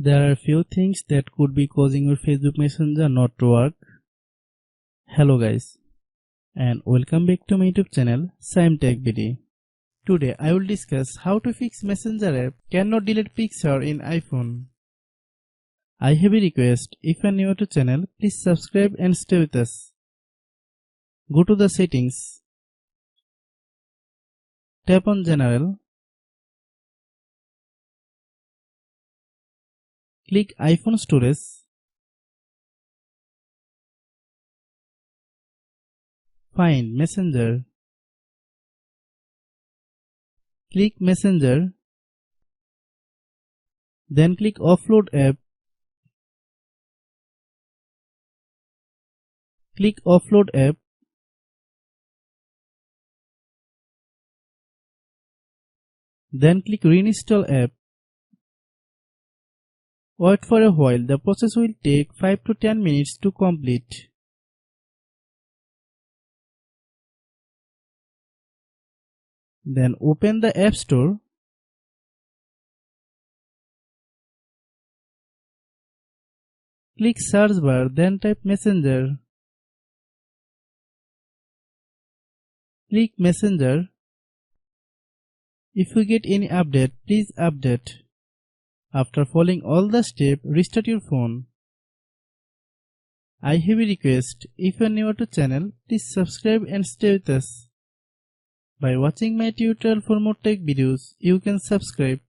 There are few things that could be causing your Facebook Messenger not to work. Hello guys, and welcome back to my YouTube channel Shaem Tech BD. Today I will discuss how to fix Messenger app cannot delete picture in iPhone. I have a request, if you are new to channel, please subscribe and stay with us. Go to the settings. Tap on General. Click iPhone storage. Find Messenger. Click Messenger. Then click Offload app. Click Offload app. Then click Reinstall app. Wait for a while, the process will take 5 to 10 minutes to complete. Then open the App Store. Click search bar, then type Messenger. Click Messenger. If you get any update, please update. After following all the steps, restart your phone. I have a request, if you are new to channel, please subscribe and stay with us. By watching my tutorial for more tech videos, you can subscribe.